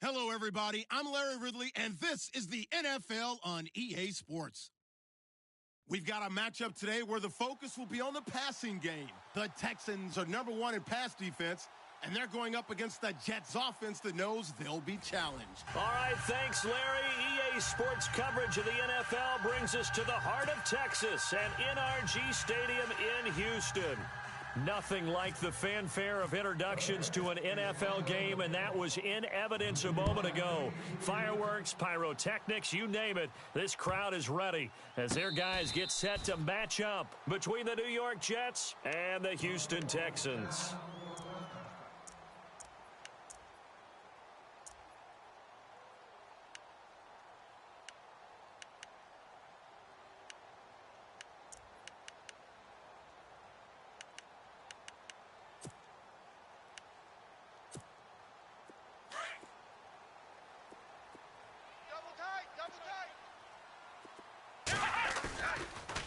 Hello, everybody. I'm Larry Ridley, and this is the NFL on EA Sports. We've got a matchup today where the focus will be on the passing game. The Texans are #1 in pass defense, and they're going up against the Jets offense that knows they'll be challenged. All right, thanks, Larry. EA Sports coverage of the NFL brings us to the heart of Texas and NRG Stadium in Houston. Nothing like the fanfare of introductions to an NFL game, and that was in evidence a moment ago. Fireworks, pyrotechnics, you name it. This crowd is ready as their guys get set to match up between the New York Jets and the Houston Texans.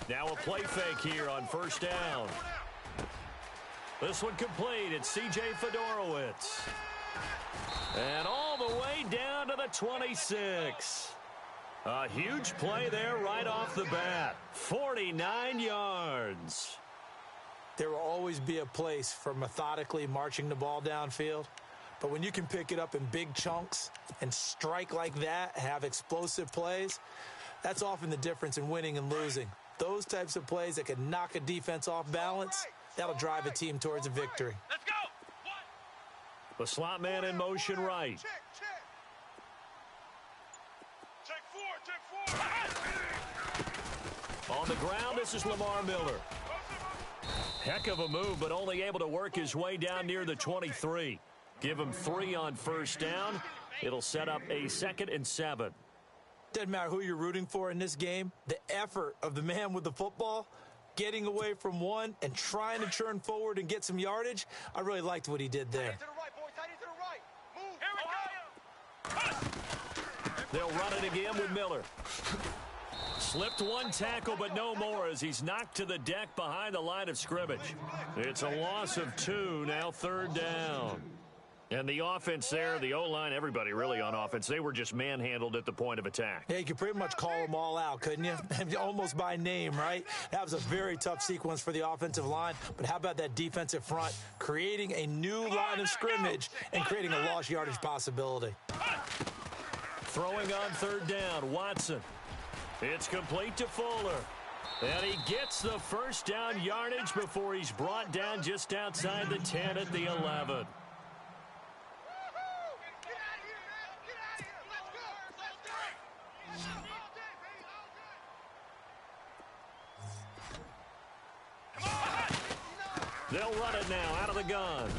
Now a play fake here on first down. This one complete. It's C.J. Fedorowicz. And all the way down to the 26. A huge play there right off the bat. 49 yards. There will always be a place for methodically marching the ball downfield. But when you can pick it up in big chunks and strike like that, have explosive plays, that's often the difference in winning and losing. Those types of plays that can knock a defense off balance, that'll drive a team towards a victory. Let's go. The slot man in motion right. Check four. On the ground, this is Lamar Miller. Heck of a move, but only able to work his way down near the 23. Give him 3 on first down. It'll set up a 2nd and 7. Doesn't matter who you're rooting for in this game. The effort of the man with the football, getting away from one and trying to churn forward and get some yardage, I really liked what he did there. They'll run it again with Miller. Slipped one tackle, but no more as he's knocked to the deck behind the line of scrimmage. It's a loss of 2, now 3rd down. And the offense there, the O-line, everybody really on offense, they were just manhandled at the point of attack. Yeah, you could pretty much call them all out, couldn't you? Almost by name, right? That was a very tough sequence for the offensive line. But how about that defensive front creating a new line of scrimmage and creating a lost yardage possibility? Throwing on 3rd down, Watson. It's complete to Fuller. And he gets the first down yardage before he's brought down just outside the 10 at the 11. They'll run it now out of the gun.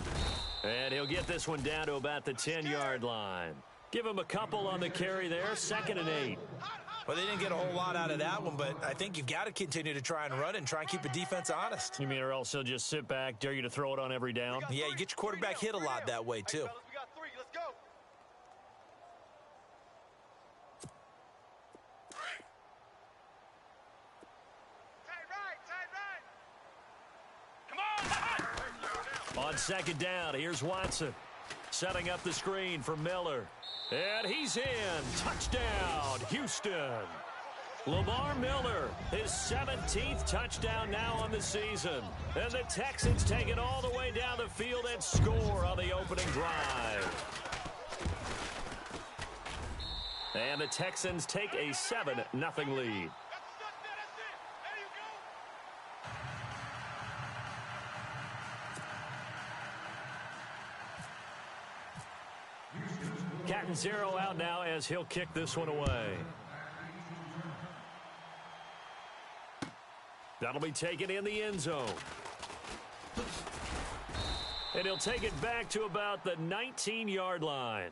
And he'll get this one down to about the 10-yard line. Give him a couple on the carry there, 2nd and 8. Well, they didn't get a whole lot out of that one, but I think you've got to continue to try and run and try and keep the defense honest. You mean or else he'll just sit back, dare you to throw it on every down? Yeah, you get your quarterback hit a lot that way, too. We got 3. Let's go. On 2nd down, here's Watson. Setting up the screen for Miller. And he's in. Touchdown, Houston. Lamar Miller, his 17th touchdown now on the season. And the Texans take it all the way down the field and score on the opening drive. And the Texans take a 7-0 lead. Cat and 0 out now as he'll kick this one away. That'll be taken in the end zone. And he'll take it back to about the 19-yard line.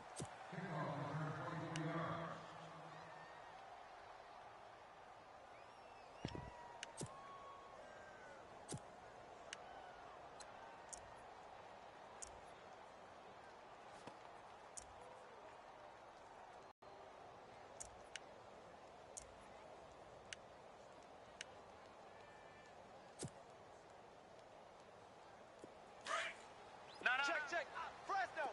Check. Fresno.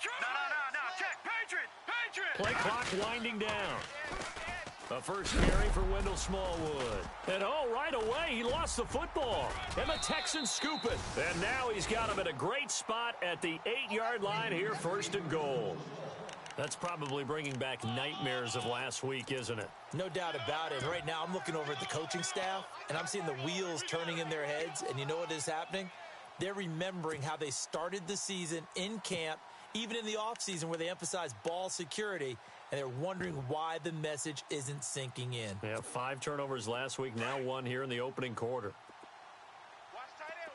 No. Check. Patriot. Play clock winding down. A first carry for Wendell Smallwood. And right away, he lost the football. And the Texans scoop it. And now he's got him at a great spot at the 8-yard line here, 1st and goal. That's probably bringing back nightmares of last week, isn't it? No doubt about it. Right now, I'm looking over at the coaching staff, and I'm seeing the wheels turning in their heads. And you know what is happening? They're remembering how they started the season in camp, even in the offseason where they emphasized ball security, and they're wondering why the message isn't sinking in. Yeah, 5 turnovers last week, now 1 here in the opening quarter. Watch tight end.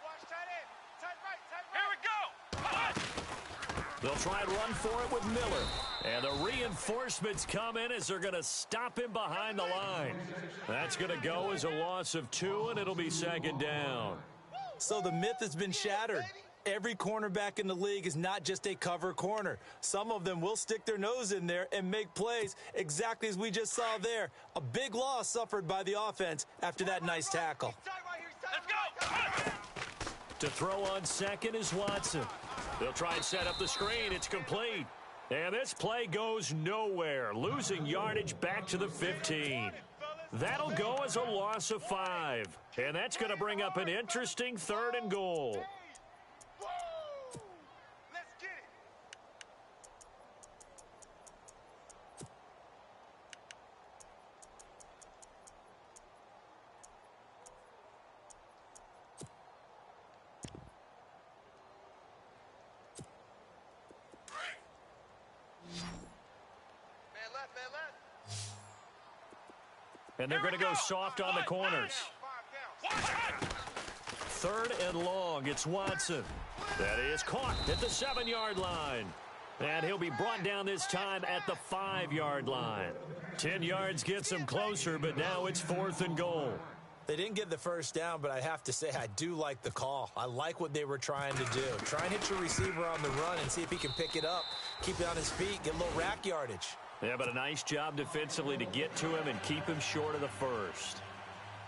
Tight right. Here we go. They'll try and run for it with Miller. And the reinforcements come in as they're going to stop him behind the line. That's going to go as a loss of 2, and it'll be 2nd down. So the myth has been shattered. Every cornerback in the league is not just a cover corner. Some of them will stick their nose in there and make plays exactly as we just saw there. A big loss suffered by the offense after that nice tackle. Let's go. To throw on second is Watson. They'll try and set up the screen. It's complete. And this play goes nowhere, losing yardage back to the 15. That'll go as a loss of 5. And that's going to bring up an interesting 3rd and goal. Let's get it. Man left. And they're going to go soft on the corners. 3rd and long. It's Watson. That is caught at the 7-yard line. And he'll be brought down this time at the 5-yard line. 10 yards gets him closer, but now it's 4th and goal. They didn't get the first down, but I have to say I do like the call. I like what they were trying to do. Try and hit your receiver on the run and see if he can pick it up, keep it on his feet, get a little rack yardage. Yeah, but a nice job defensively to get to him and keep him short of the first.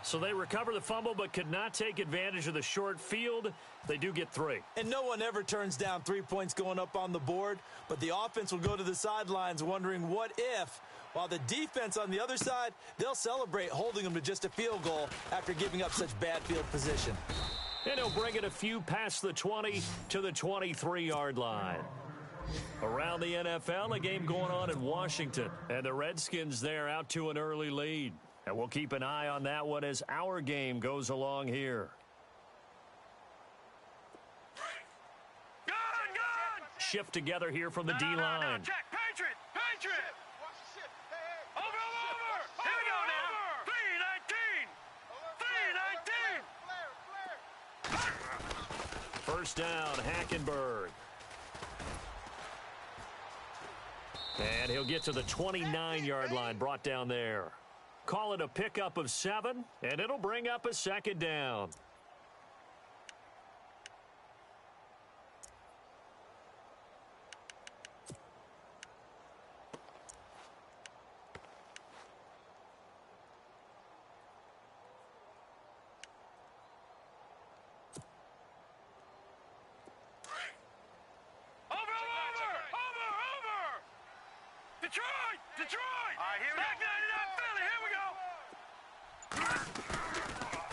So they recover the fumble but could not take advantage of the short field. They do get 3. And no one ever turns down 3 points going up on the board, but the offense will go to the sidelines wondering what if, while the defense on the other side, they'll celebrate holding them to just a field goal after giving up such bad field position. And he'll bring it a few past the 20 to the 23-yard line. Around the NFL, a game going on in Washington, and the Redskins there out to an early lead. And we'll keep an eye on that one as our game goes along here. Gun! Shift together here from the D-line. Check. Patriot! Watch the shit. Hey. Over! Here we go now. 319! Flare! First down, Hackenberg. And he'll get to the 29-yard line, brought down there. Call it a pickup of 7, and it'll bring up a 2nd down. Detroit! All right, here we go.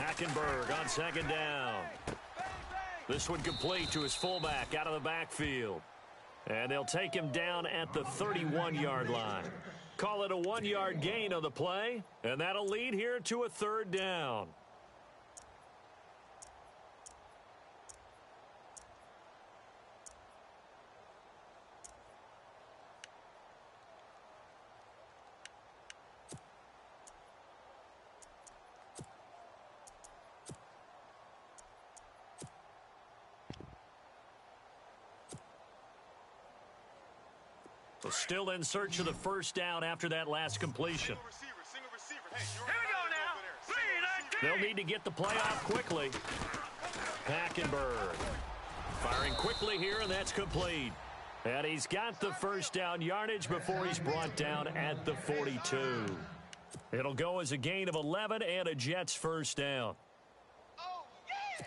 Hackenberg on 2nd down. This one complete to his fullback out of the backfield. And they'll take him down at the 31-yard line. Call it a 1-yard gain on the play, and that'll lead here to a 3rd down. So still in search of the first down after that last completion. Single receiver. Hey, here we go now. 319! They'll need to get the play off quickly. Hackenberg firing quickly here, and that's complete. And he's got the first down yardage before he's brought down at the 42. It'll go as a gain of 11 and a Jets first down. Oh, yeah!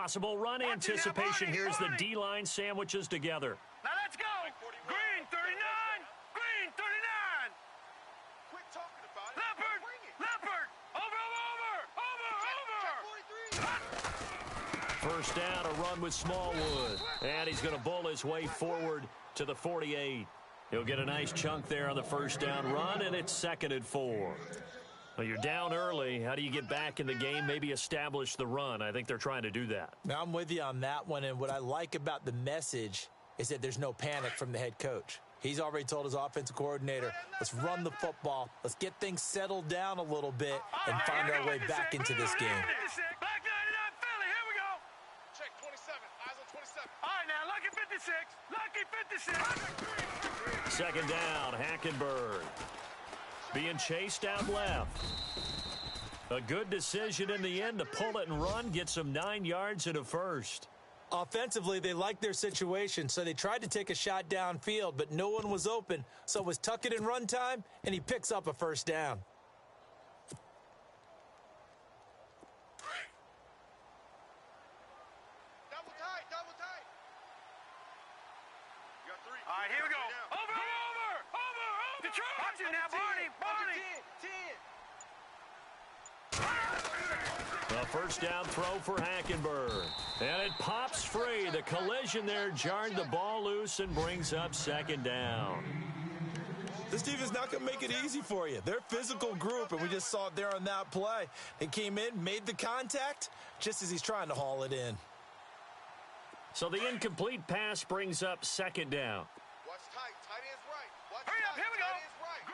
Possible run anticipation. Here's the D-line sandwiches together. Now let's go. Green 39. Green 39. Quit talking about it. Leopard. Leopard. Over. First down, a run with Smallwood. And he's going to bull his way forward to the 48. He'll get a nice chunk there on the first down run, and it's 2nd and 4. Well, you're down early. How do you get back in the game, maybe establish the run? I think they're trying to do that. Now, I'm with you on that one, and what I like about the message is that there's no panic from the head coach. He's already told his offensive coordinator, let's run the football, let's get things settled down a little bit, and find our way back into this game. Black 99 Philly, here we go. Check 27. Eyes on 27. All right, now, lucky 56. Lucky 56. Second down, Hackenberg. Being chased out left. A good decision in the end to pull it and run, gets him 9 yards and a first. Offensively, they liked their situation, so they tried to take a shot downfield, but no one was open, so it was tuck it in run time, and he picks up a first down. Double tight. Double tight. You got 3. All right, here we go. Over. Detroit. Watch it now, Barney. 10. A first down throw for Hackenberg. And it pops free. The collision there jarred the ball loose and brings up 2nd down. This defense not going to make it easy for you. They're a physical group, and we just saw it there on that play. They came in, made the contact, just as he's trying to haul it in. So the incomplete pass brings up 2nd down. Watch tight. Tight end's right. Watch Hurry up, tight. here we go. Tight end's right.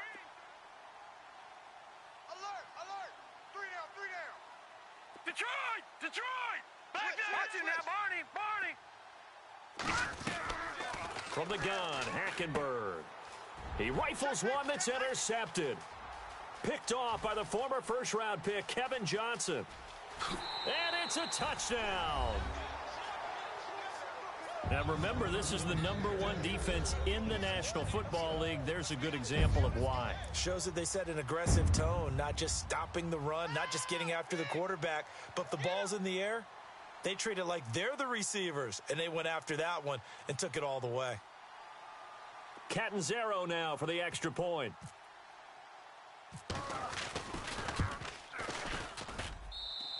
Alert. 3 down. Detroit. Back there. Watch it now, Barney. From the gun, Hackenberg. He rifles one that's intercepted. Picked off by the former first-round pick, Kevin Johnson. And it's a touchdown. Now remember, this is the #1 defense in the National Football League. There's a good example of why. Shows that they set an aggressive tone, not just stopping the run, not just getting after the quarterback, but the ball's in the air. They treat it like they're the receivers, and they went after that one and took it all the way. Catanzaro now for the extra point.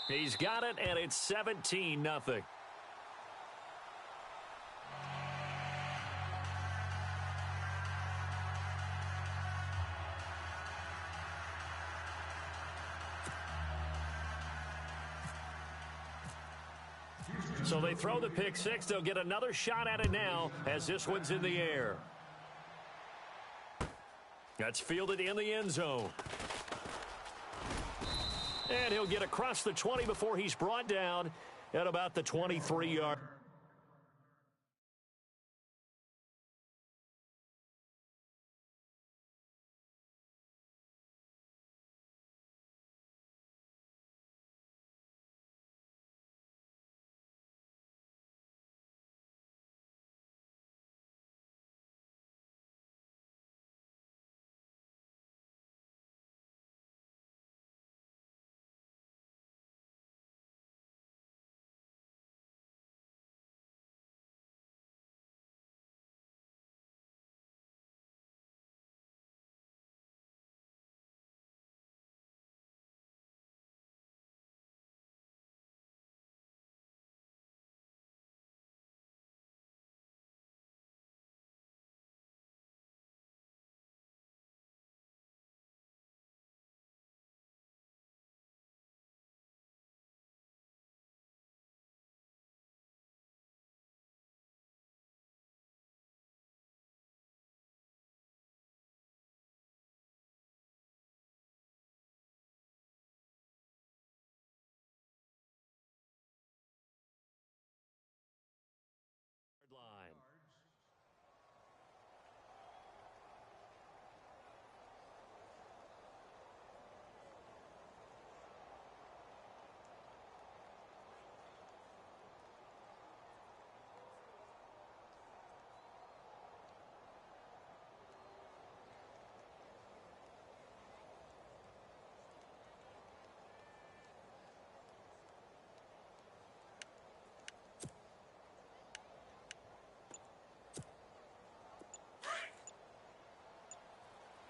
He's got it, and it's 17-0. So they throw the pick six. They'll get another shot at it now as this one's in the air. That's fielded in the end zone. And he'll get across the 20 before he's brought down at about the 23-yard.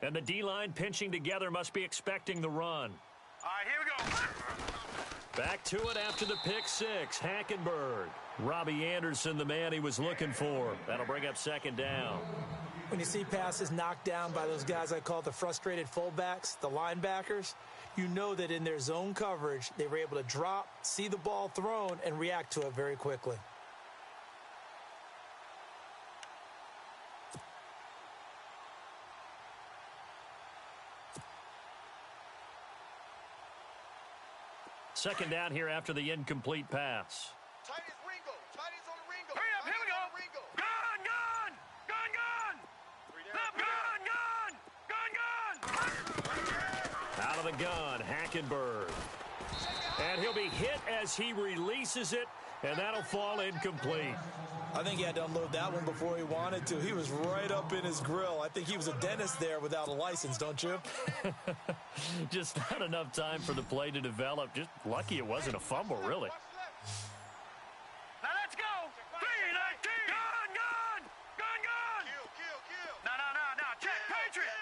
And the D-line pinching together must be expecting the run. All right, here we go. Back to it after the pick six. Hackenberg. Robbie Anderson, the man he was looking for. That'll bring up second down. When you see passes knocked down by those guys I call the frustrated fullbacks, the linebackers, you know that in their zone coverage, they were able to drop, see the ball thrown, and react to it very quickly. Second down here after the incomplete pass. Tight ends Ringo. Tight ends on the Ringo. Hurry up, here we go. Ringo. Gun, gun, gun, gun. Three Gun, gun, gun, gun. Out of the gun, Hackenberg. And he'll be hit as he releases it, and that'll fall incomplete. I think he had to unload that one before he wanted to. He was right up in his grill. I think he was a dentist there without a license, don't you? Just not enough time for the play to develop. Just lucky it wasn't a fumble, really. Now let's go. 319. Gun, gun, gun, gun. Kill. No. Check, Patriot.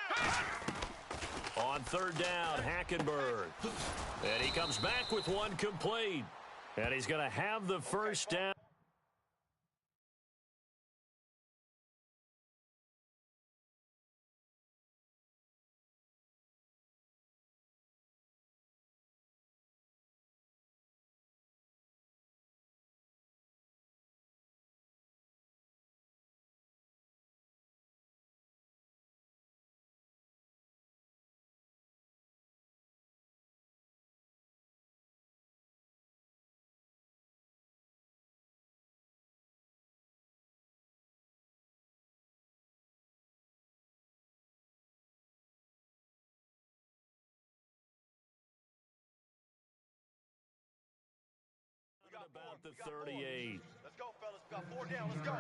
On third down, Hackenberg. And he comes back with one complete. And he's going to have the first down. About the 38. Let's go, fellas. We got 4 down. Let's go.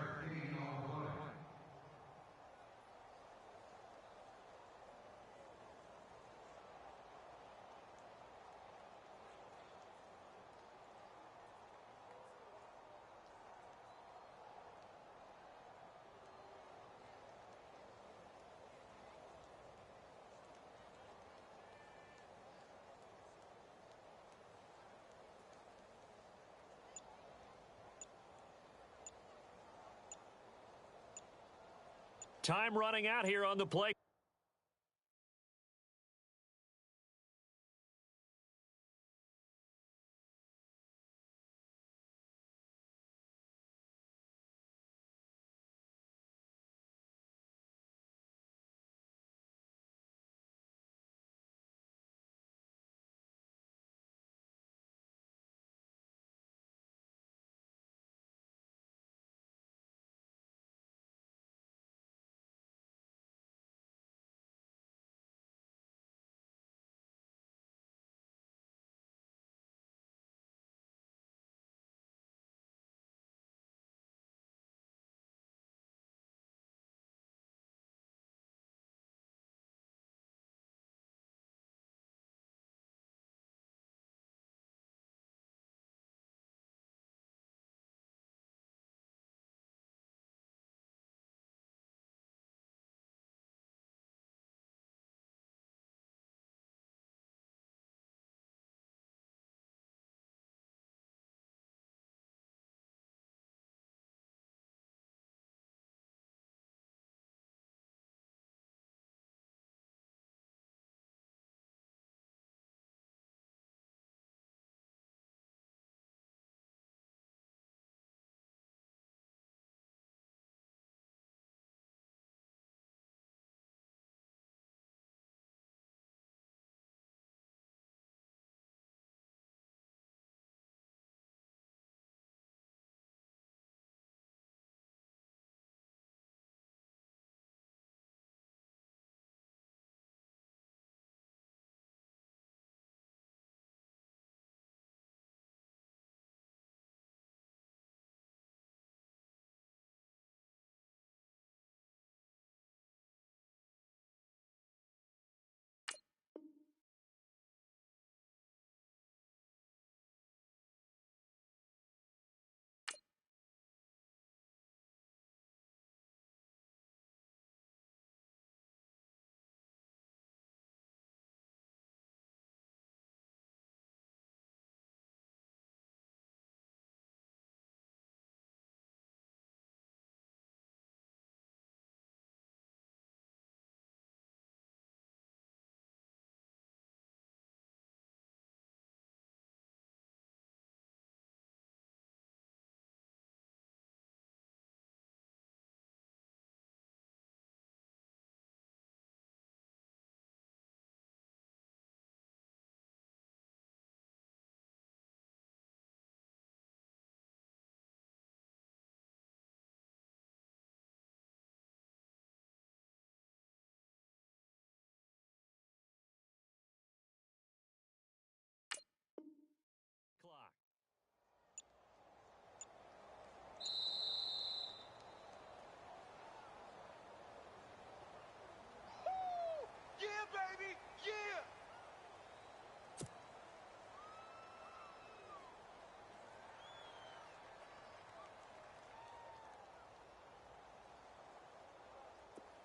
Time running out here on the play.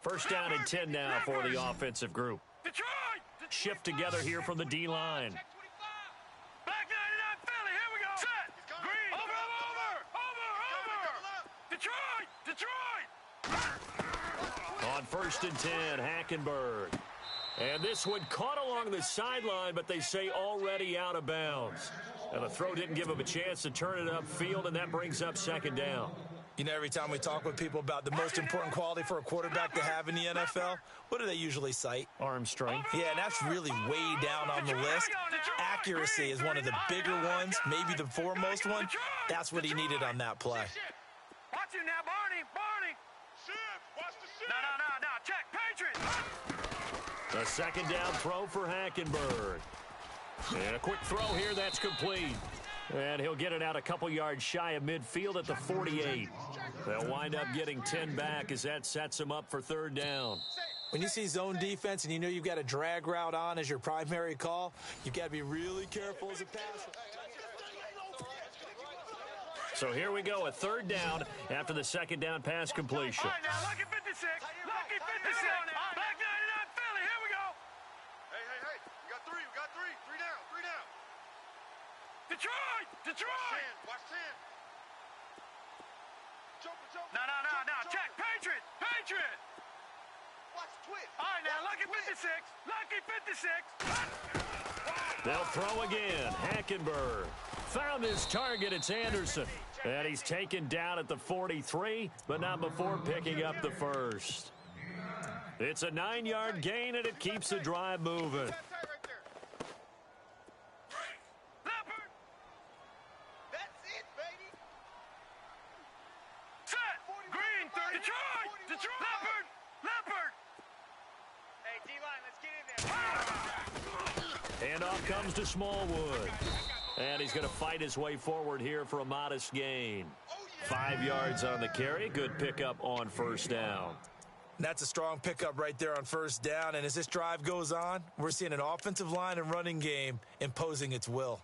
First down and 10 now for the offensive group. Detroit! Shift together here from the D-line. Back 99 Philly, here we go. Set. Green. Over. Detroit. On first and 10, Hackenberg. And this one caught along the sideline, but they say already out of bounds. And the throw didn't give him a chance to turn it upfield, and that brings up second down. You know, every time we talk with people about the most important quality for a quarterback to have in the NFL, what do they usually cite? Arm strength. Yeah, and that's really way down on the list. Accuracy is one of the bigger ones, maybe the foremost one. That's what he needed on that play. Watch it now, Barney. Watch the shift. No. Check. Patriots. A second down throw for Hackenberg. And a quick throw here, that's complete. And he'll get it out a couple yards shy of midfield at the 48. They'll wind up getting 10 back as that sets them up for third down. When you see zone defense and you know you've got a drag route on as your primary call, you've got to be really careful as a passer. So here we go, a third down after the second down pass completion. All right, now, lucky 56. Lucky 56. Back 99 Philly, here we go. Hey. We got three. Three down. Detroit. Watch 10. Jump. No. Check. Patriot. Watch twitch. All right, now, lucky 56. Lucky 56. They'll throw again. Hackenberg found his target. It's Anderson. And he's taken down at the 43, but not before picking up the first. It's a 9-yard gain, and it keeps the drive moving. Leopard. That's it, baby. Set. Green. Detroit. Leopard. Hey, D-line, let's get in there. And off comes to Smallwood. And he's going to fight his way forward here for a modest gain. 5 yards on the carry. Good pickup on first down. That's a strong pickup right there on first down. And as this drive goes on, we're seeing an offensive line and running game imposing its will.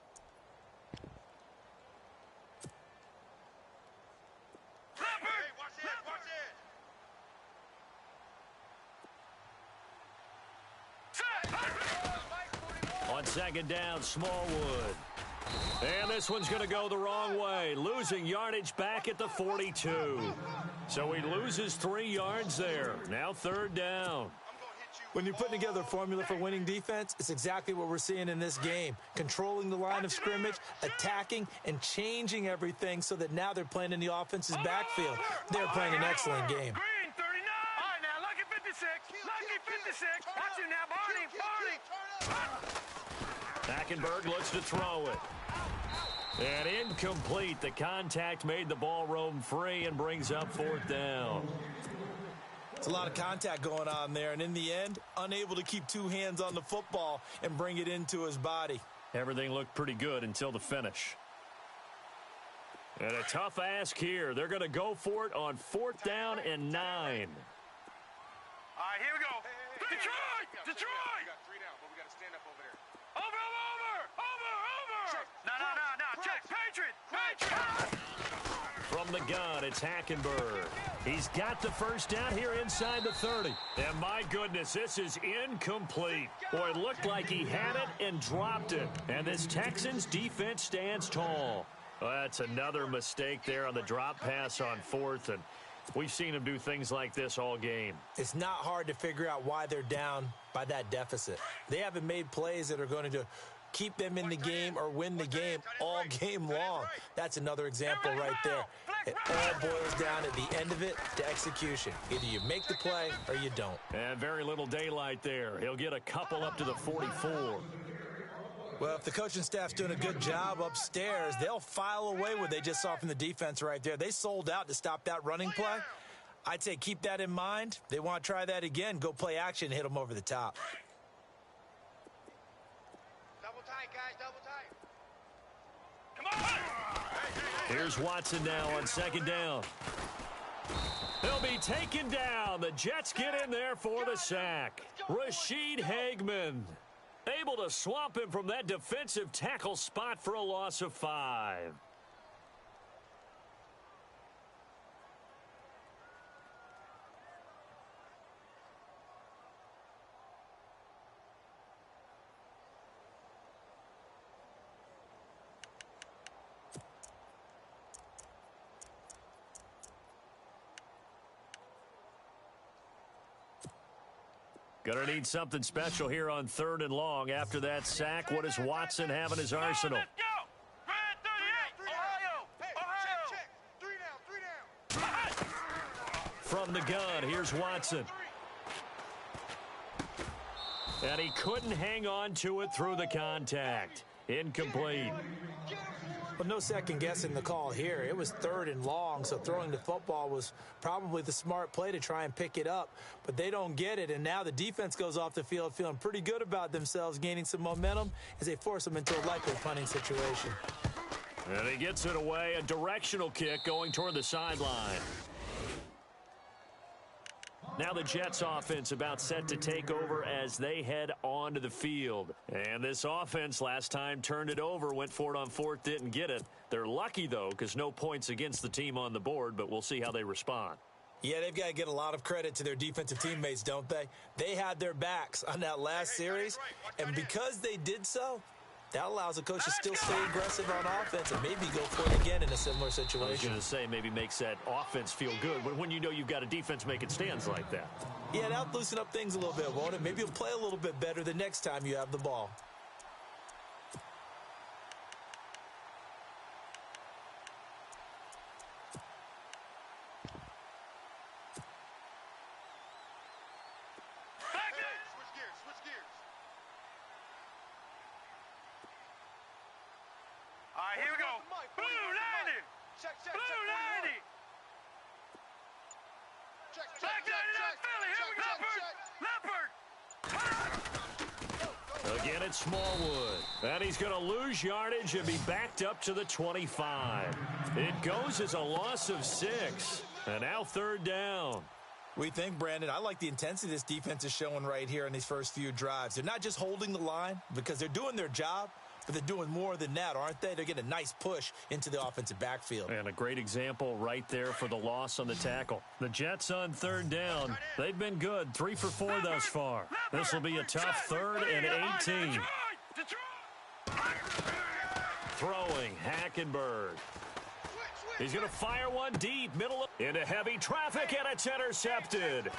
Hey, watch it. On second down, Smallwood. And this one's going to go the wrong way, losing yardage back at the 42. So he loses 3 yards there. Now third down. When you're putting together a formula for winning defense, it's exactly what we're seeing in this game. Controlling the line of scrimmage, attacking, and changing everything so that now they're playing in the offense's backfield. They're playing an excellent game. Green, 39. All right, now, lucky 56. Lucky 56. Watch it now, Barney. Hackenberg looks to throw it. And incomplete. The contact made the ball roam free and brings up fourth down. It's a lot of contact going on there, and in the end, unable to keep two hands on the football and bring it into his body. Everything looked pretty good until the finish. And a tough ask here. They're going to go for it on fourth down and 9. All right, here we go. Detroit! We got 3 down, but we got to stand up over there. Over! No. Check. Patriot! From the gun, it's Hackenberg. He's got the first down here inside the 30. And my goodness, this is incomplete. Boy, it looked like he had it and dropped it. And this Texans defense stands tall. Well, that's another mistake there on the drop pass on fourth. And we've seen him do things like this all game. It's not hard to figure out why they're down by that deficit. They haven't made plays that are going to keep them in the game or win the game all game long. That's another example right there. It all boils down at the end of it to execution. Either you make the play or you don't. And very little daylight there. He'll get a couple up to the 44. Well, if the coaching staff's doing a good job upstairs, they'll file away what they just saw from the defense right there. They sold out to stop that running play. I'd say keep that in mind. They want to try that again. Go play action and hit them over the top. Double tight, guys. Double tight. Come on! Here's Watson now on second down. He'll be taken down. The Jets get in there for the sack. Rashid Hagman able to swamp him from that defensive tackle spot for a loss of 5. Going to need something special here on 3rd and long. After that sack, what does Watson have in his arsenal? Let's go. Grand 38. Ohio. Check. 3 down. From the gun, here's Watson. And he couldn't hang on to it through the contact. Incomplete. Well, no second guessing the call here. It was 3rd and long, so throwing the football was probably the smart play to try and pick it up. But they don't get it, and now the defense goes off the field feeling pretty good about themselves, gaining some momentum as they force them into a likely punting situation. And he gets it away. A directional kick going toward the sideline. Now the Jets offense about set to take over as they head onto the field. And this offense last time turned it over, went for it on 4th, didn't get it. They're lucky, though, because no points against the team on the board, but we'll see how they respond. Yeah, they've got to get a lot of credit to their defensive teammates, don't they? They had their backs on that last series, and because they did so, that allows the coach to still stay aggressive on offense and maybe go for it again in a similar situation. I was going to say maybe makes that offense feel good, but when you know you've got a defense making stands like that. Yeah, that'll loosen up things a little bit, won't it? Maybe you'll play a little bit better the next time you have the ball. Switch gears. All right, here we go. Blue 90. Check. Blue 90. Back 99 Philly. Here we go. Leopard. Again, it's Smallwood. And he's going to lose yardage and be backed up to the 25. It goes as a loss of 6. And now 3rd down. We think, Brandon, I like the intensity this defense is showing right here in these first few drives. They're not just holding the line because they're doing their job, but they're doing more than that, aren't they? They're getting a nice push into the offensive backfield. And a great example right there for the loss on the tackle. The Jets on 3rd down. They've been good, 3 for 4 thus far. This will be a tough 3rd and 18. Throwing, Hackenberg. He's going to fire one deep, middle into heavy traffic, and it's intercepted.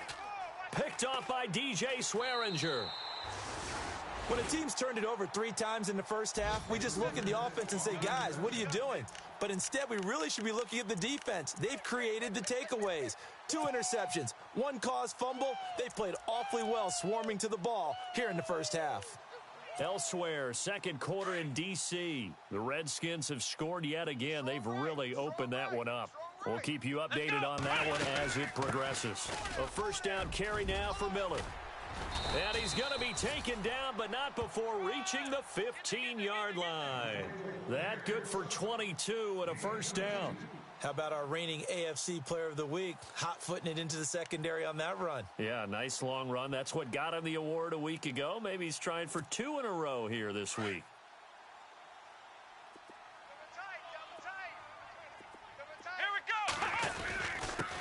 Picked off by DJ Swearinger. When a team's turned it over 3 times in the first half, we just look at the offense and say, guys, what are you doing? But instead, we really should be looking at the defense. They've created the takeaways. 2 interceptions, 1 caused fumble. They played awfully well swarming to the ball here in the first half. Elsewhere, 2nd quarter in D.C. The Redskins have scored yet again. They've really opened that one up. We'll keep you updated on that one as it progresses. A 1st down carry now for Miller. And he's going to be taken down, but not before reaching the 15-yard line. That good for 22 and a 1st down. How about our reigning AFC Player of the Week, hot-footing it into the secondary on that run? Yeah, nice long run. That's what got him the award a week ago. Maybe he's trying for 2 in a row here this week.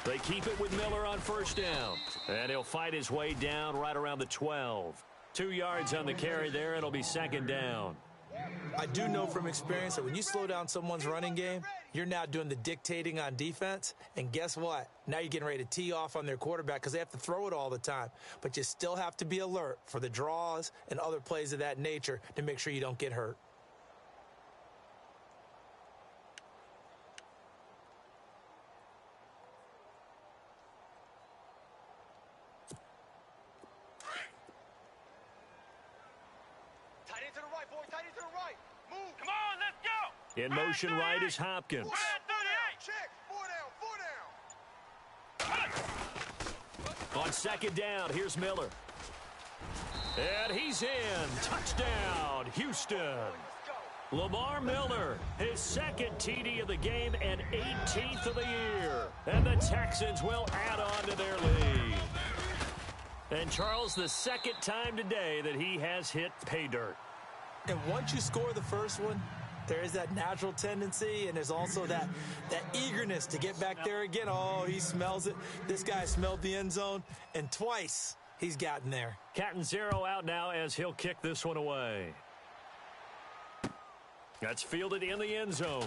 They keep it with Miller on 1st down. And he'll fight his way down right around the 12. 2 yards on the carry there. It'll be 2nd down. I do know from experience that when you slow down someone's running game, you're now doing the dictating on defense. And guess what? Now you're getting ready to tee off on their quarterback because they have to throw it all the time. But you still have to be alert for the draws and other plays of that nature to make sure you don't get hurt. In motion right is Hopkins. On 2nd down, here's Miller. And he's in. Touchdown, Houston. Lamar Miller, his 2nd TD of the game and 18th of the year. And the Texans will add on to their lead. And Charles, the 2nd time today that he has hit pay dirt. And once you score the first one, there is that natural tendency, and there's also that eagerness to get back there again. Oh, he smells it. This guy smelled the end zone, and twice he's gotten there. Catanzaro out now as he'll kick this one away. That's fielded in the end zone.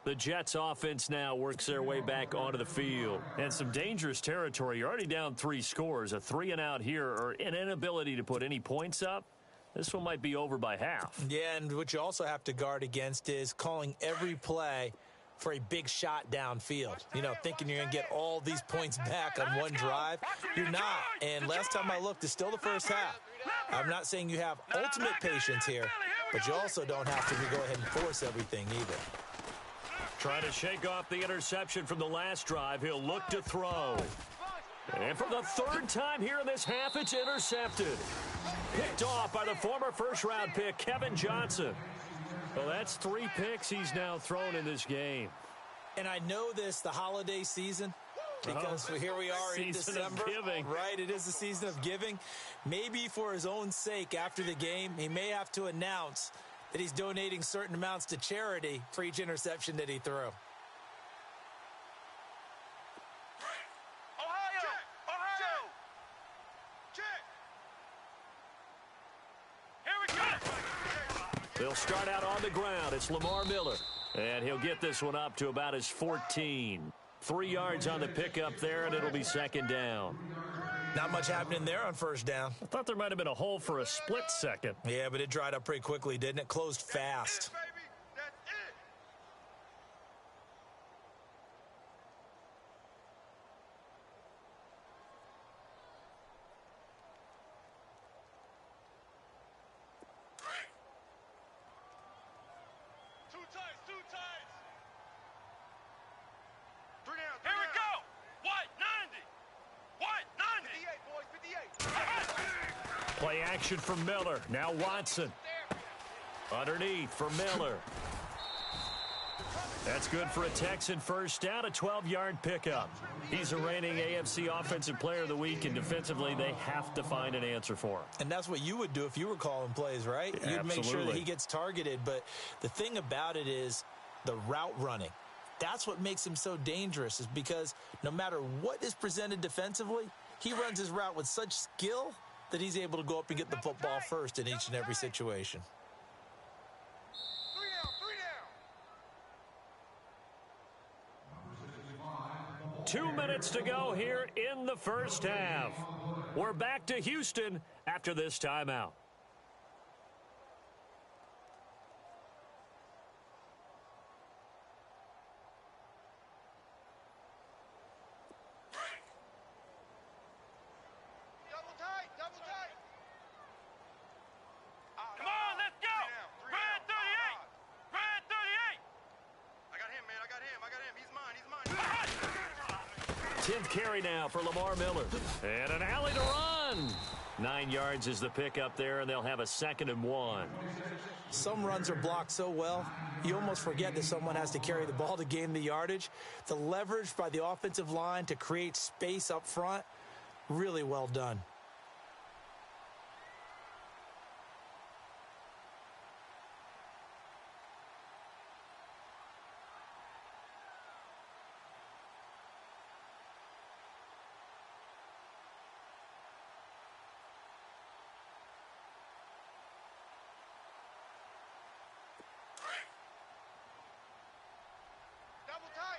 The Jets offense now works their way back onto the field. And some dangerous territory. You're already down 3 scores. A 3-and-out here or an inability to put any points up. This one might be over by half. Yeah, and what you also have to guard against is calling every play for a big shot downfield. You know, thinking you're going to get all these points back on one drive. You're not. And last time I looked, it's still the first half. I'm not saying you have ultimate patience here, but you also don't have to go ahead and force everything either. Trying to shake off the interception from the last drive. He'll look to throw. And for the 3rd time here in this half, it's intercepted. Picked off by the former first-round pick, Kevin Johnson. Well, that's 3 picks he's now thrown in this game. And I know this, the holiday season, because here we are in December. Right, it is the season of giving. Maybe for his own sake after the game, he may have to announce that he's donating certain amounts to charity for each interception that he threw. Ohio! Check! Here we go! They'll start out on the ground. It's Lamar Miller. And he'll get this one up to about his 14. 3 yards on the pickup there, and it'll be 2nd down. Not much happening there on 1st down. I thought there might have been a hole for a split second. Yeah, but it dried up pretty quickly, didn't it? Closed fast. Baby, that's it. Two tights, two tights. 3 down, 3 Here we down. go! What? 90! What? 90! 58, boys, 58. Play action for Miller. Now Watson. Underneath for Miller. That's good for a Texan first down, a 12-yard pickup. He's a reigning AFC Offensive Player of the Week, and defensively they have to find an answer for him. And that's what you would do if you were calling plays, right? You'd make sure that he gets targeted. But the thing about it is the route running. That's what makes him so dangerous, is because no matter what is presented defensively, he runs his route with such skill that he's able to go up and get the football first in each and every situation. 2 minutes to go here in the first half. We're back to Houston after this timeout. Double tight, double tight. Come on, let's go! Red 38! Red 38! I got him, man. I got him. He's mine. He's mine. 10th carry now for Lamar Miller. And an alley to run. 9 yards is the pickup there, and they'll have a 2nd and 1. Some runs are blocked so well, you almost forget that someone has to carry the ball to gain the yardage. The leverage by the offensive line to create space up front, really well done.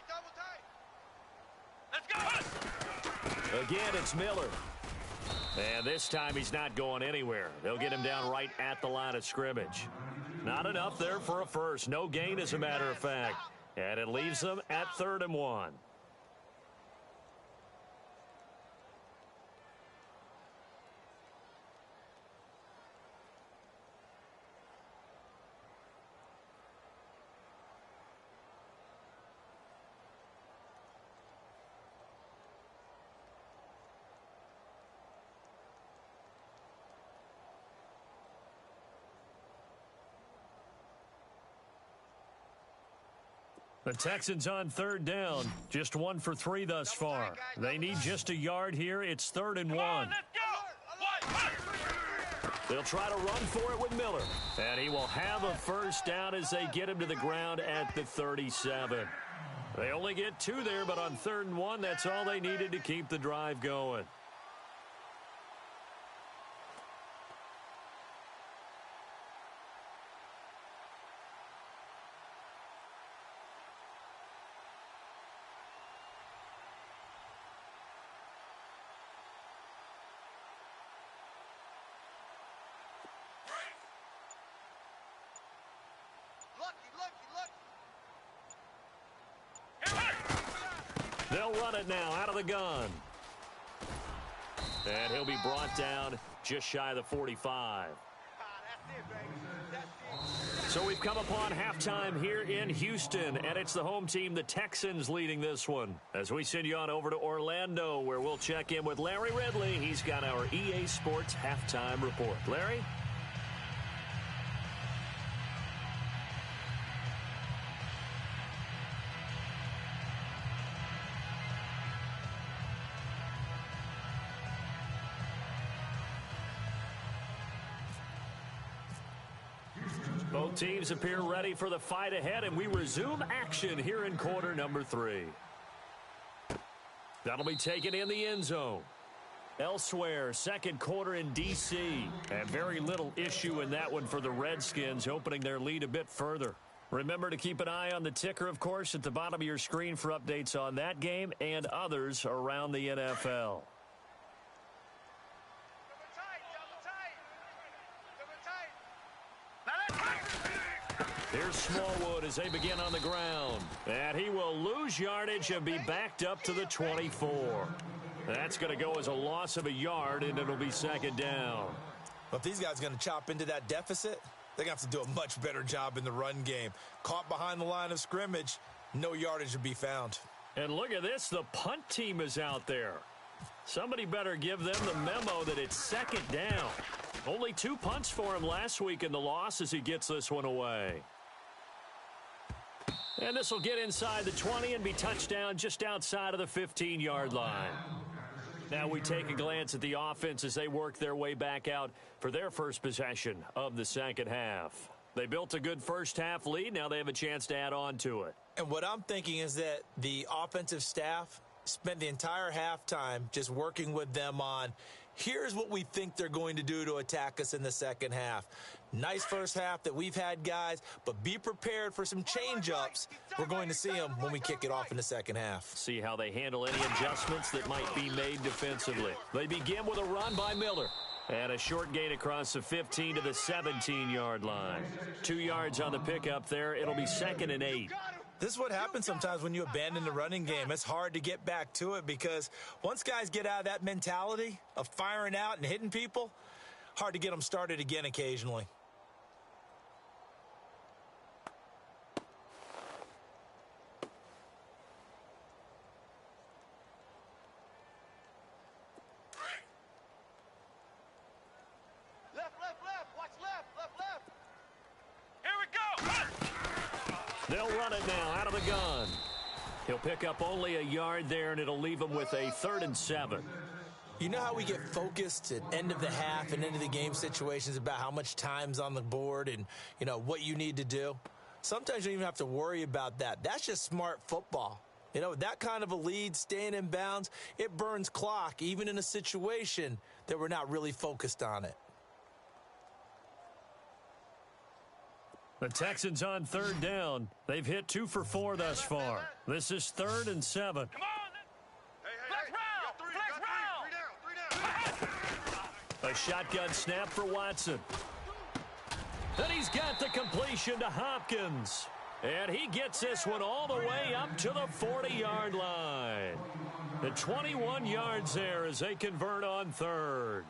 Double tight. Let's go! Again, it's Miller. And this time he's not going anywhere. They'll get him down right at the line of scrimmage. Not enough there for a first. No gain, as a matter of fact. And it leaves them at 3rd and 1. The Texans on 3rd down. Just 1 for 3 thus far. They need just a yard here. It's 3rd and 1. Let's go! What? They'll try to run for it with Miller. And he will have a first down as they get him to the ground at the 37. They only get 2 there, but on 3rd and 1, that's all they needed to keep the drive going. They'll run it now out of the gun. And he'll be brought down just shy of the 45. So we've come upon halftime here in Houston, and it's the home team, the Texans, leading this one. As we send you on over to Orlando, where we'll check in with Larry Ridley. He's got our EA Sports halftime report. Larry? Both teams appear ready for the fight ahead, and we resume action here in quarter number 3. That'll be taken in the end zone. Elsewhere, second quarter in D.C., and very little issue in that one for the Redskins, opening their lead a bit further. Remember to keep an eye on the ticker, of course, at the bottom of your screen for updates on that game and others around the NFL. Here's Smallwood as they begin on the ground. And he will lose yardage and be backed up to the 24. That's going to go as a loss of a yard, and it'll be second down. Well, if these guys are going to chop into that deficit, they're going to have to do a much better job in the run game. Caught behind the line of scrimmage, no yardage to be found. And look at this, the punt team is out there. Somebody better give them the memo that it's second down. Only 2 punts for him last week in the loss as he gets this one away. And this will get inside the 20 and be touchdown just outside of the 15-yard line. Now we take a glance at the offense as they work their way back out for their first possession of the second half. They built a good first half lead. Now they have a chance to add on to it. And what I'm thinking is that the offensive staff spent the entire halftime just working with them on, here's what we think they're going to do to attack us in the second half. Nice first half that we've had, guys, but be prepared for some change-ups. We're going to see them when we kick it off in the second half. See how they handle any adjustments that might be made defensively. They begin with a run by Miller. And a short gain across the 15 to the 17-yard line. 2 yards on the pickup there. It'll be 2nd and 8. This is what happens sometimes when you abandon the running game. It's hard to get back to it because once guys get out of that mentality of firing out and hitting people, hard to get them started again occasionally. They'll run it now out of the gun. He'll pick up only a yard there, and it'll leave him with a 3rd and 7. You know how we get focused at end of the half and end of the game situations about how much time's on the board and, you know, what you need to do? Sometimes you don't even have to worry about that. That's just smart football. You know, that kind of a lead, staying in bounds, it burns clock, even in a situation that we're not really focused on it. The Texans on 3rd down. They've hit 2 for 4 thus far. This is 3rd and 7. Come on. A shotgun snap for Watson. And he's got the completion to Hopkins. And he gets this one all the way up to the 40-yard line. The 21 yards there as they convert on 3rd.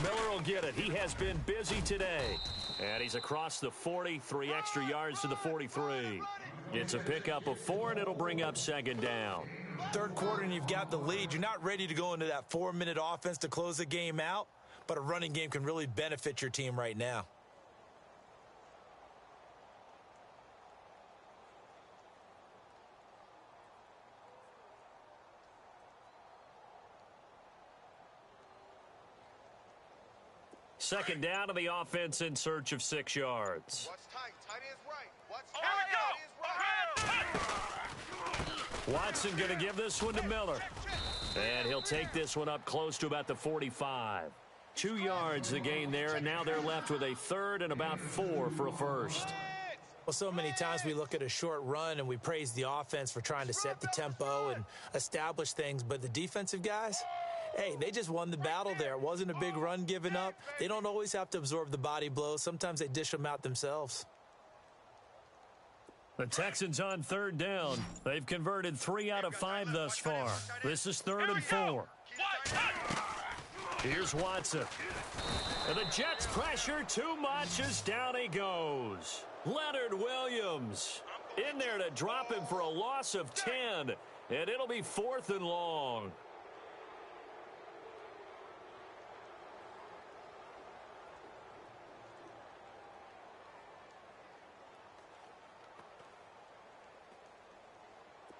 Miller will get it. He has been busy today. And he's across the 40, 3 extra yards to the 43. It's a pickup of 4, and it'll bring up 2nd down. Third quarter, and you've got the lead. You're not ready to go into that 4-minute offense to close the game out, but a running game can really benefit your team right now. Second down to the offense in search of 6 yards. Watch tight. Tight end's right. Watch Here we go. Watson going to give this one to Miller. And he'll take this one up close to about the 45. 2 yards the gain there, and now they're left with a third and about 4 for a first. Well, so many times we look at a short run and we praise the offense for trying to set the tempo and establish things, but the defensive guys, hey, they just won the battle there. It wasn't a big run given up. They don't always have to absorb the body blows. Sometimes they dish them out themselves. The Texans on third down. They've converted 3 out of 5 thus far. This is 3rd and 4. Here's Watson. And the Jets pressure too much as down he goes. Leonard Williams in there to drop him for a loss of 10. And it'll be 4th and long.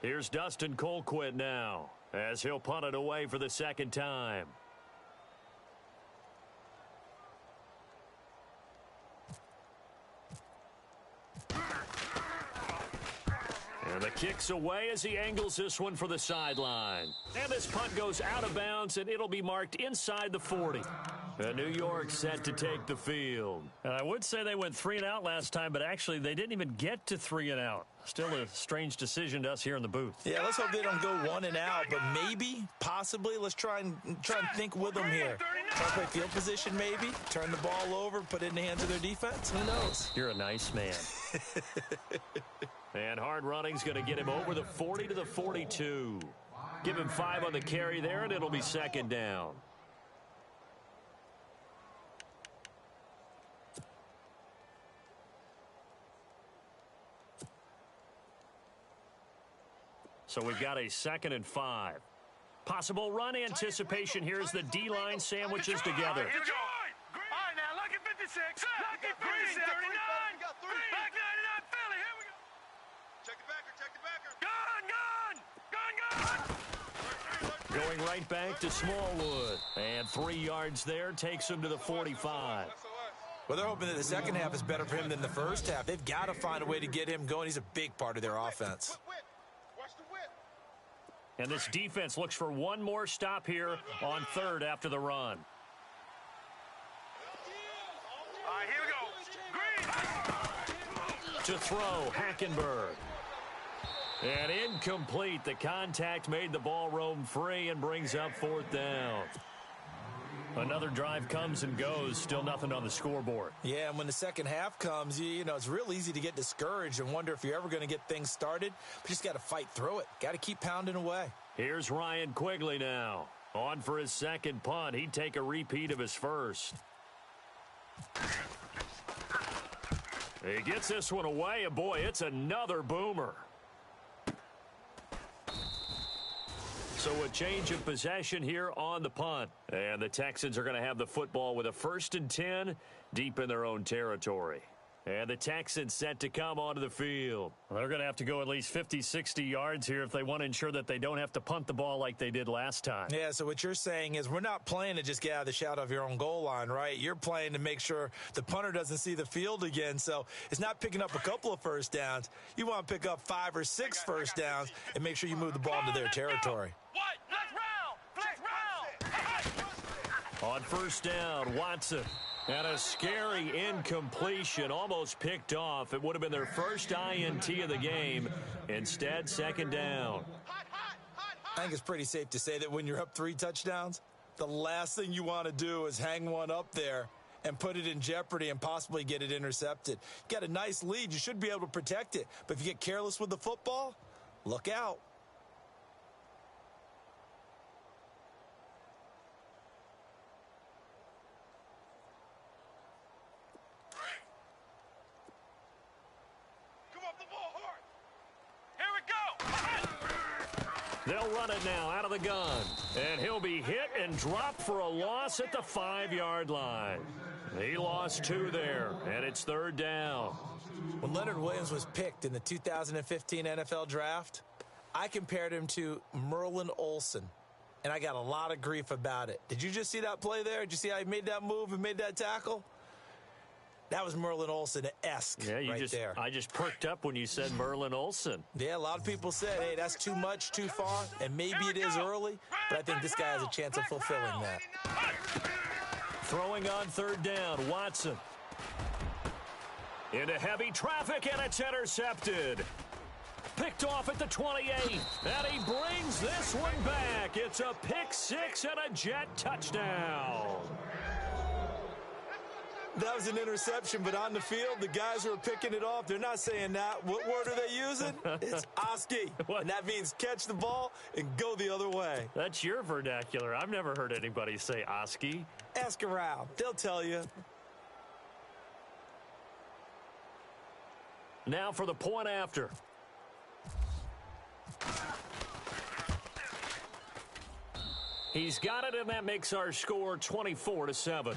Here's Dustin Colquitt now as he'll punt it away for the second time. And the kick's away as he angles this one for the sideline. And this punt goes out of bounds, and it'll be marked inside the 40. And New York set to take the field. And I would say they went 3 and out last time, but actually they didn't even get to 3 and out. Still a strange decision to us here in the booth. Yeah, let's hope they don't go 1 and out, but maybe, possibly, let's try and think with them here. Try to play field position maybe, turn the ball over, put it in the hands of their defense. Who knows? You're a nice man. And hard running's going to get him over the 40 to the 42. Give him 5 on the carry there, and it'll be second down. So we've got a 2nd and 5. Possible run anticipation here as the D-line sandwiches together. Here we go. All right, now, lucky 56. Lucky 56. 39. Back 99, Philly. Here we go. Check the backer, check the backer. Gun. Going right back to Smallwood. And 3 yards there takes him to the 45. Well, they're hoping that the second half is better for him than the first half. They've got to find a way to get him going. He's a big part of their offense. Watch the whip. And this defense looks for one more stop here on 3rd after the run. All right, here we go. Green. To throw, Hackenberg. And incomplete. The contact made the ball roam free and brings up 4th down. Another drive comes and goes. Still nothing on the scoreboard. Yeah, and when the second half comes, you know, it's real easy to get discouraged and wonder if you're ever going to get things started. But you just got to fight through it. Got to keep pounding away. Here's Ryan Quigley now. On for his second punt. He'd take a repeat of his first. He gets this one away, and boy, it's another boomer. So a change of possession here on the punt. And the Texans are going to have the football with a 1st and 10 deep in their own territory. And the Texans set to come onto the field. Well, they're going to have to go at least 50, 60 yards here if they want to ensure that they don't have to punt the ball like they did last time. Yeah, so what you're saying is we're not playing to just get out of the shadow of your own goal line, right? You're playing to make sure the punter doesn't see the field again. So it's not picking up a couple of first downs. You want to pick up 5 or 6 first downs and make sure you move the ball into their territory. What? Flex round. On 1st down, Watson. And a scary incompletion, almost picked off. It would have been their first INT of the game. Instead, 2nd down. I think it's pretty safe to say that when you're up 3 touchdowns, the last thing you want to do is hang one up there and put it in jeopardy and possibly get it intercepted. You got a nice lead. You should be able to protect it. But if you get careless with the football, look out. They'll run it now out of the gun. And he'll be hit and dropped for a loss at the 5-yard line. He lost 2 there, and it's 3rd down. When Leonard Williams was picked in the 2015 NFL Draft, I compared him to Merlin Olsen, and I got a lot of grief about it. Did you just see that play there? Did you see how he made that move and made that tackle? That was Merlin Olsen-esque there. I just perked up when you said Merlin Olsen. Yeah, a lot of people said, hey, that's too much, too far, and maybe it is early, but I think this guy has a chance of fulfilling that. Throwing on third down, Watson. Into heavy traffic, and it's intercepted. Picked off at the 28, and he brings this one back. It's a pick-6 and a Jet touchdown. That was an interception, but on the field, the guys who are picking it off, they're not saying that. What word are they using? It's Oski, and that means catch the ball and go the other way. That's your vernacular. I've never heard anybody say Oski. Ask around. They'll tell you. Now for the point after. He's got it, and that makes our score 24-7.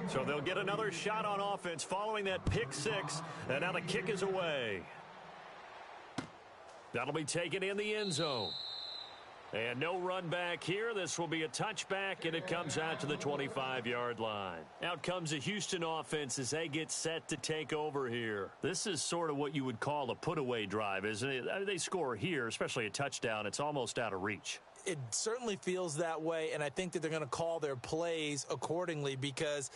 So they'll get another shot on offense following that pick-6, and now the kick is away. That'll be taken in the end zone. And no run back here. This will be a touchback, and it comes out to the 25-yard line. Out comes the Houston offense as they get set to take over here. This is sort of what you would call a put-away drive, isn't it? I mean, they score here, especially a touchdown. It's almost out of reach. It certainly feels that way, and I think that they're going to call their plays accordingly because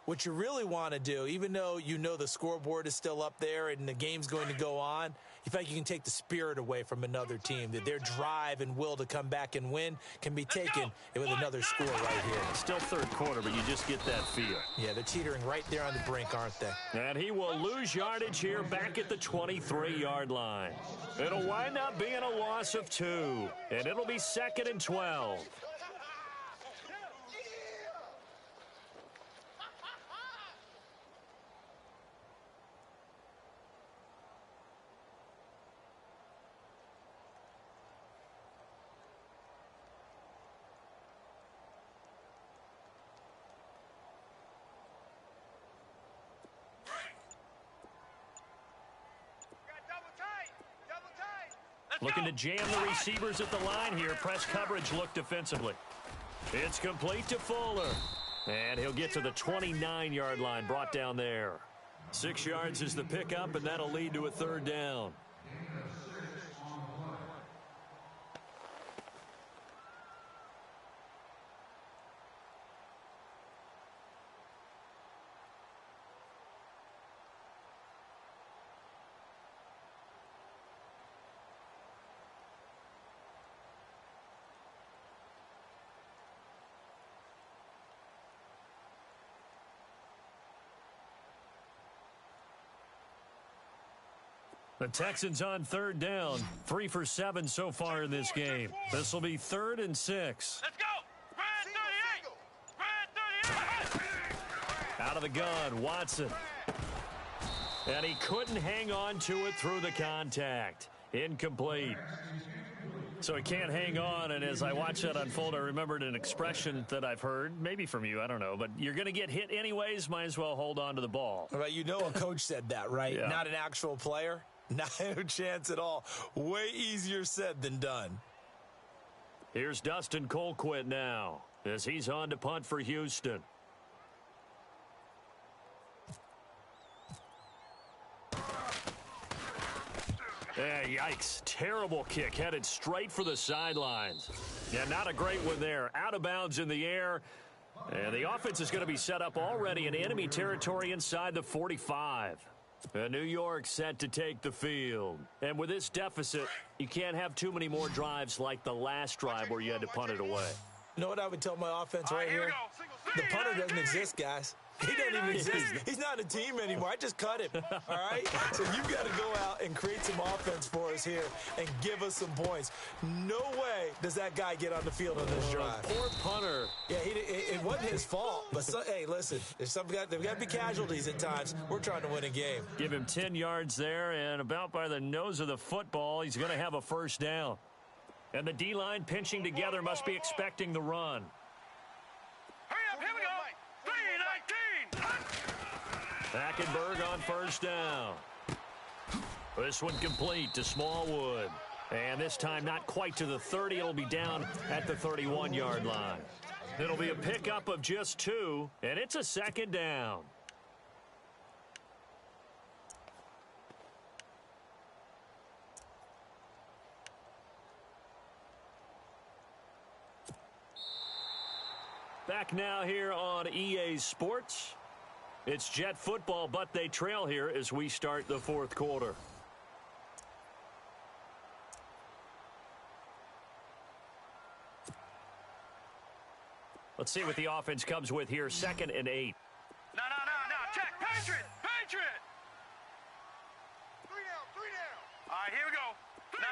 what you really want to do, even though you know the scoreboard is still up there and the game's going to go on, you feel like you can take the spirit away from another team, that their drive and will to come back and win can be taken with another score right here. Still third quarter, but you just get that feel. Yeah, they're teetering right there on the brink, aren't they? And he will lose yardage here back at the 23-yard line. It'll wind up being a loss of 2, and it'll be 2nd and 12. Looking to jam the receivers at the line here. Press coverage look defensively. It's complete to Fuller. And he'll get to the 29-yard line, brought down there. 6 yards is the pickup, and that'll lead to a third down. The Texans on third down. 3 for 7 so far in this game. This will be 3rd and 6. Let's go! Spread 38! Spread 38! Out of the gun, Watson. And he couldn't hang on to it through the contact. Incomplete. So he can't hang on, and as I watch that unfold, I remembered an expression that I've heard, maybe from you, I don't know, but you're going to get hit anyways, might as well hold on to the ball. Well, you know a coach said that, right? Yeah. Not an actual player. Not a chance at all. Way easier said than done. Here's Dustin Colquitt now as he's on to punt for Houston. Yikes. Terrible kick headed straight for the sidelines. Yeah, not a great one there. Out of bounds in the air. And the offense is going to be set up already in enemy territory inside the 45. New York set to take the field. And with this deficit, you can't have too many more drives like the last drive where you had to punt it away. You know what I would tell my offense right here? The punter doesn't exist, guys. He doesn't even exist. He's not a team anymore. I just cut him, all right? So you got to go out and create some offense for us here and give us some points. No way does that guy get on the field on this drive. Poor punter. Yeah, it wasn't his fault. But, hey, listen, there's got to be casualties at times. We're trying to win a game. Give him 10 yards there, and about by the nose of the football, he's going to have a first down. And the D-line pinching together must be expecting the run. Hurry up, here we go! 3-19! Hackenberg on first down. This one complete to Smallwood. And this time not quite to the 30. It'll be down at the 31-yard line. It'll be a pickup of just 2, and it's a second down. Back now here on EA Sports. It's Jet football, but they trail here as we start the fourth quarter. Let's see what the offense comes with here. 2nd and 8. No. Check. Patriot. 3 down. All right, here we go. No.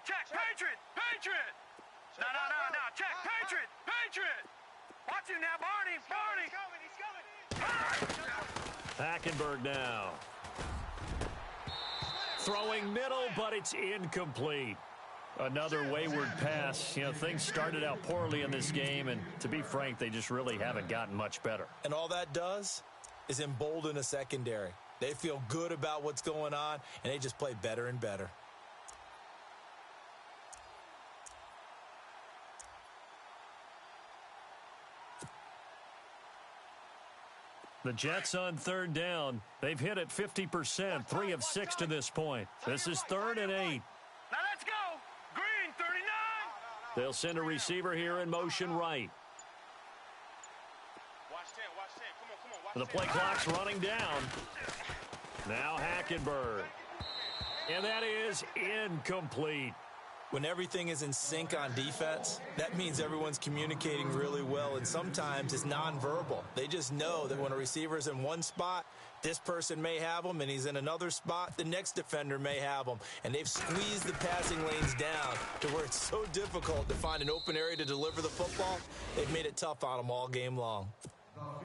Check. Patriot. No. Check. Patriot. Watch him now, Barney. He's coming. Hackenberg now. Throwing middle, but it's incomplete. Another wayward pass. You know, things started out poorly in this game, and to be frank, they just really haven't gotten much better. And all that does is embolden a secondary. They feel good about what's going on, and they just play better and better. The Jets on 3rd down. They've hit it 50%, 3 of 6 to this point. This is 3rd and 8. Now let's go. Green, 39. They'll send a receiver here in motion right. Watch 10. Come on. The play clock's running down. Now Hackenberg. And that is incomplete. When everything is in sync on defense, that means everyone's communicating really well, and sometimes it's nonverbal. They just know that when a receiver's in one spot, this person may have him, and he's in another spot, the next defender may have him. And they've squeezed the passing lanes down to where it's so difficult to find an open area to deliver the football. They've made it tough on them all game long.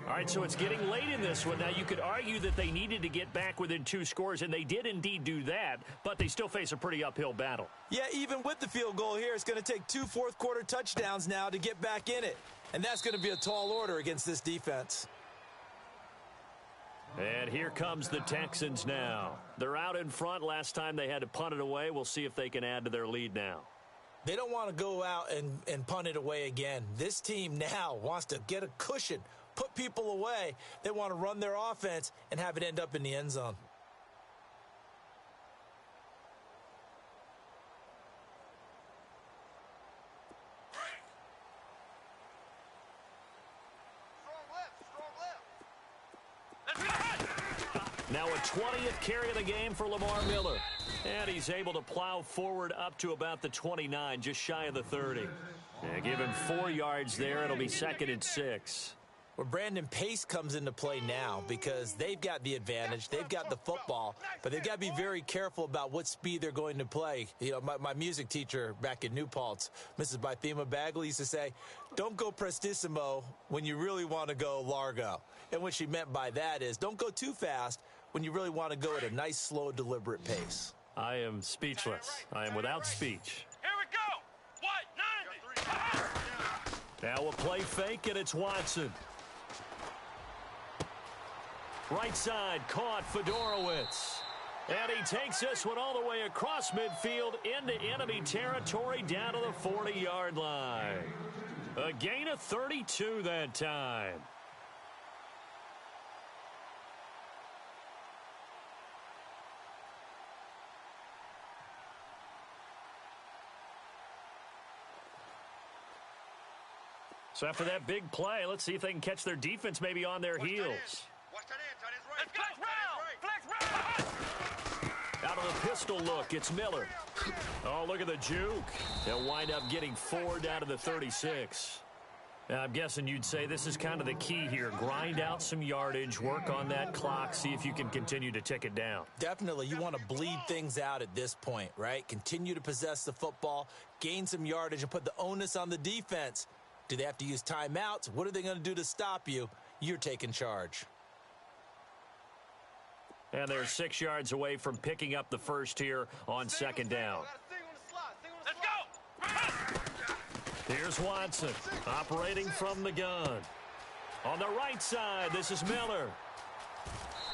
All right, so it's getting late in this one. Now, you could argue that they needed to get back within 2 scores, and they did indeed do that, but they still face a pretty uphill battle. Yeah, even with the field goal here, it's going to take 2 fourth-quarter touchdowns now to get back in it. And that's going to be a tall order against this defense. And here comes the Texans now. They're out in front. Last time they had to punt it away. We'll see if they can add to their lead now. They don't want to go out and punt it away again. This team now wants to get a cushion, put people away. They want to run their offense and have it end up in the end zone. Now a 20th carry of the game for Lamar Miller. And he's able to plow forward up to about the 29, just shy of the 30. Yeah, give him 4 yards there. It'll be 2nd and 6. Well, Brandon, pace comes into play now because they've got the advantage. They've got the football, but they've got to be very careful about what speed they're going to play. You know, my music teacher back in New Paltz, Mrs. Bythema Bagley, used to say, don't go prestissimo when you really want to go largo. And what she meant by that is don't go too fast when you really want to go at a nice, slow, deliberate pace. I am speechless. I am without speech. Here we go. What? 90. Now a play fake, and it's Watson. Right side, caught Fedorowicz. And he takes this one all the way across midfield into enemy territory down to the 40-yard line. A gain of 32 that time. So after that big play, let's see if they can catch their defense maybe on their heels. Watch that in. Tight end's right. Flex round. Out of the pistol look, it's Miller. Oh, look at the juke. They'll wind up getting 4 down to the 36. Now, I'm guessing you'd say this is kind of the key here. Grind out some yardage, work on that clock, see if you can continue to tick it down. Definitely. You want to bleed things out at this point, right? Continue to possess the football, gain some yardage, and put the onus on the defense. Do they have to use timeouts? What are they going to do to stop you? You're taking charge. And they're 6 yards away from picking up the first here on 2nd down. Let's go. Here's Watson operating from the gun. On the right side, this is Miller.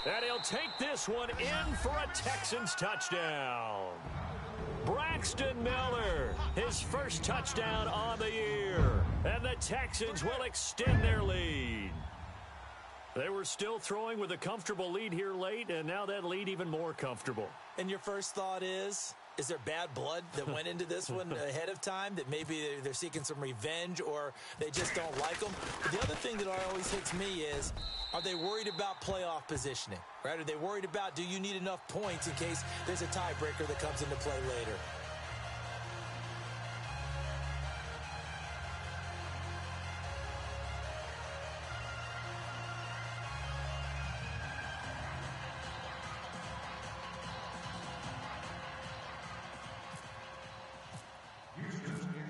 And he'll take this one in for a Texans touchdown. Braxton Miller, his first touchdown on the year. And the Texans will extend their lead. They were still throwing with a comfortable lead here late, and now that lead even more comfortable. And your first thought is there bad blood that went into this one ahead of time, that maybe they're seeking some revenge or they just don't like them? But the other thing that always hits me is, are they worried about playoff positioning, right? Are they worried about, do you need enough points in case there's a tiebreaker that comes into play later?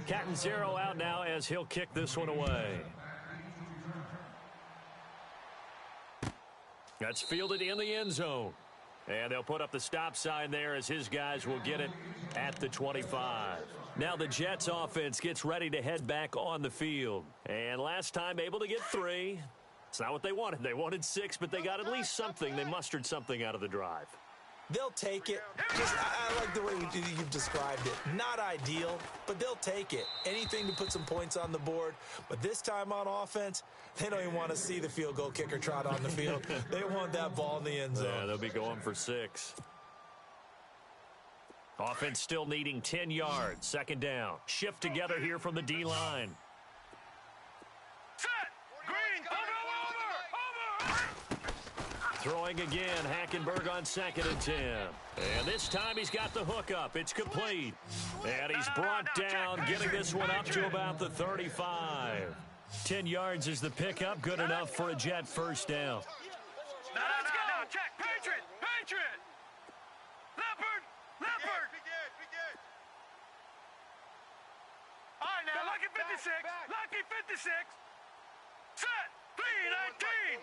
Catanzaro out now as he'll kick this one away. That's fielded in the end zone. And they'll put up the stop sign there as his guys will get it at the 25. Now the Jets offense gets ready to head back on the field. And last time able to get 3. It's not what they wanted. They wanted 6, but they got at least something. They mustered something out of the drive. They'll take it. I like the way you've described it. Not ideal, but they'll take it. Anything to put some points on the board. But this time on offense, they don't even want to see the field goal kicker trot on the field. They want that ball in the end zone. Yeah, they'll be going for 6. Offense still needing 10 yards. Second down. Shift together here from the D-line. Set! Green! Over! Throwing again, Hackenberg on 2nd and 10. And this time he's got the hook up. It's complete. And he's brought down, getting this one up to about the 35. 10 yards is the pickup. Good enough for a Jet first down. No, check! Patriot! Patriot! Leopard! Leopard! All right, now, lucky 56. Lucky 56. Set! 319!